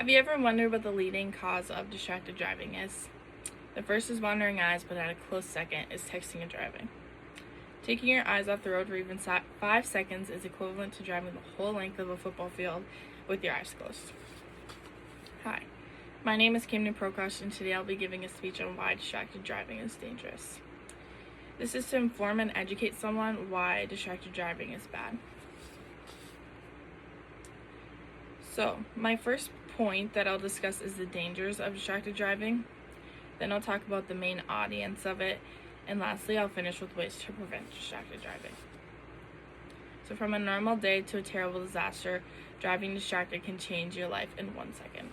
Have you ever wondered what the leading cause of distracted driving is? The first is wandering eyes, but at a close second is texting and driving. Taking your eyes off the road for even 5 seconds is equivalent to driving the whole length of a football field with your eyes closed. Hi, my name is Camden Prokosh, and today I'll be giving a speech on why distracted driving is dangerous. This is to inform and educate someone why distracted driving is bad. So, my first point that I'll discuss is the dangers of distracted driving. Then I'll talk about the main audience of it. And lastly, I'll finish with ways to prevent distracted driving. So from a normal day to a terrible disaster, driving distracted can change your life in 1 second.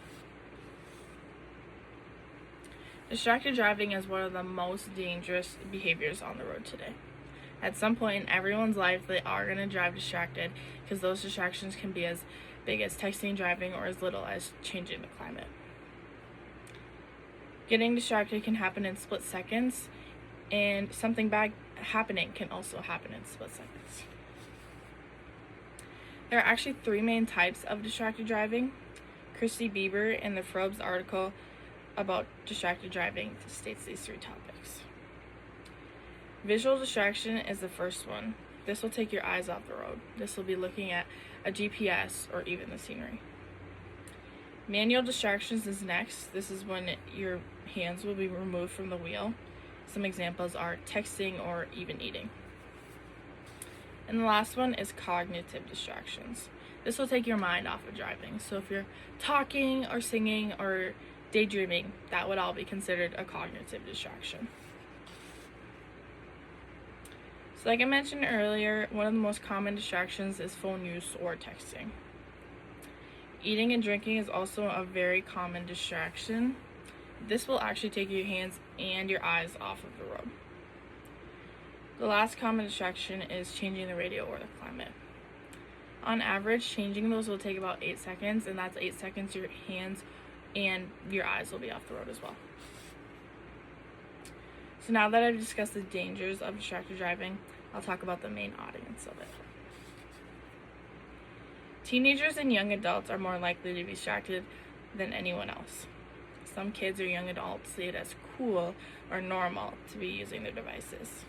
Distracted driving is one of the most dangerous behaviors on the road today. At some point in everyone's life, they are going to drive distracted because those distractions can be as big as texting, driving, or as little as changing the climate. Getting distracted can happen in split seconds, and something bad happening can also happen in split seconds. There are actually 3 main types of distracted driving. Christy Bieber, in the Forbes article about distracted driving, states these 3 topics. Visual distraction is the first one. This will take your eyes off the road. This will be looking at a GPS or even the scenery. Manual distractions is next. This is when your hands will be removed from the wheel. Some examples are texting or even eating. And the last one is cognitive distractions. This will take your mind off of driving. So if you're talking or singing or daydreaming, that would all be considered a cognitive distraction. So like I mentioned earlier, one of the most common distractions is phone use or texting. Eating and drinking is also a very common distraction. This will actually take your hands and your eyes off of the road. The last common distraction is changing the radio or the climate. On average, changing those will take about 8 seconds, and that's 8 seconds your hands and your eyes will be off the road as well. So now that I've discussed the dangers of distracted driving, I'll talk about the main audience of it. Teenagers and young adults are more likely to be distracted than anyone else. Some kids or young adults see it as cool or normal to be using their devices.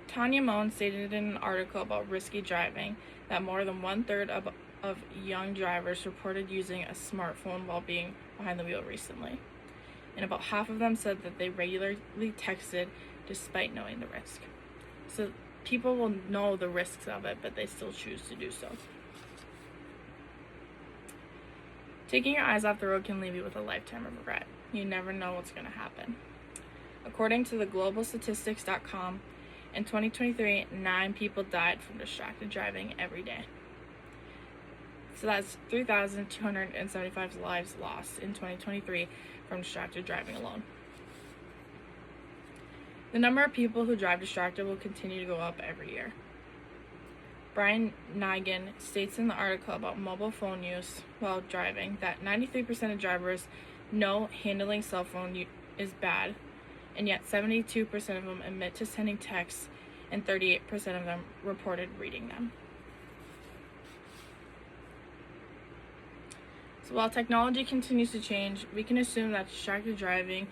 Tanya Moan stated in an article about risky driving that more than 1/3 of young drivers reported using a smartphone while being behind the wheel recently. And about half of them said that they regularly texted despite knowing the risk. So people will know the risks of it, but they still choose to do so. Taking your eyes off the road can leave you with a lifetime of regret. You never know what's going to happen. According to the globalstatistics.com, in 2023, 9 people died from distracted driving every day. So that's 3,275 lives lost in 2023 from distracted driving alone. The number of people who drive distracted will continue to go up every year. Brian Nigan states in the article about mobile phone use while driving that 93% of drivers know handling cell phone is bad, and yet 72% of them admit to sending texts and 38% of them reported reading them. So while technology continues to change, we can assume that distracted driving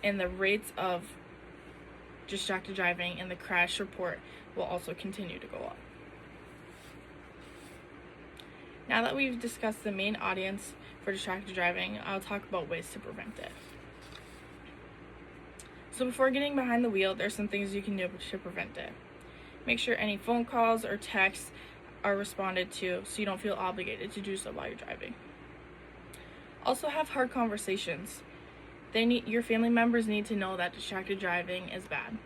and the rates of distracted driving and the crash report will also continue to go up. Now that we've discussed the main audience for distracted driving, I'll talk about ways to prevent it. So before getting behind the wheel, there's some things you can do to prevent it. Make sure any phone calls or texts are responded to so you don't feel obligated to do so while you're driving. Also have hard conversations. Your family members need to know that distracted driving is bad.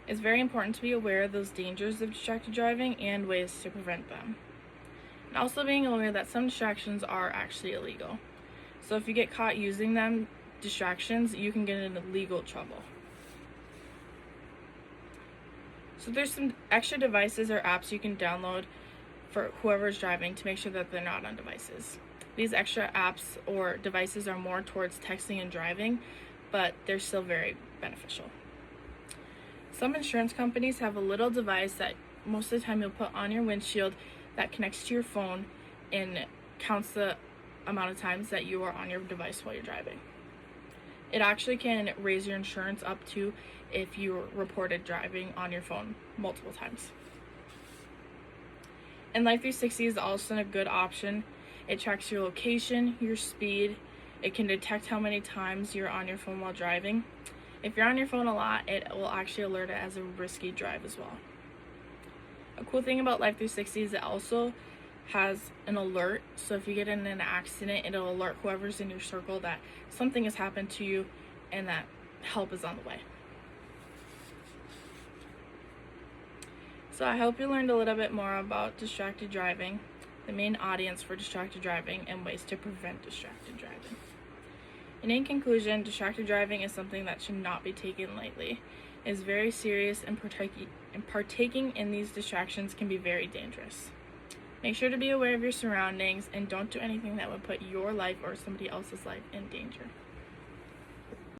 It's very important to be aware of those dangers of distracted driving and ways to prevent them. And also being aware that some distractions are actually illegal. So if you get caught using them, distractions, you can get into legal trouble. So there's some extra devices or apps you can download for whoever's driving to make sure that they're not on devices. These extra apps or devices are more towards texting and driving, but they're still very beneficial. Some insurance companies have a little device that most of the time you'll put on your windshield that connects to your phone and counts the amount of times that you are on your device while you're driving. It actually can raise your insurance up to if you reported driving on your phone multiple times. And Life360 is also a good option. It tracks your location, your speed. It can detect how many times you're on your phone while driving. If you're on your phone a lot, it will actually alert it as a risky drive as well. A cool thing about Life360 is it also has an alert, so if you get in an accident, it'll alert whoever's in your circle that something has happened to you and that help is on the way. So I hope you learned a little bit more about distracted driving, the main audience for distracted driving, and ways to prevent distracted driving. And in conclusion, distracted driving is something that should not be taken lightly. It is very serious, and partaking in these distractions can be very dangerous. Make sure to be aware of your surroundings and don't do anything that would put your life or somebody else's life in danger.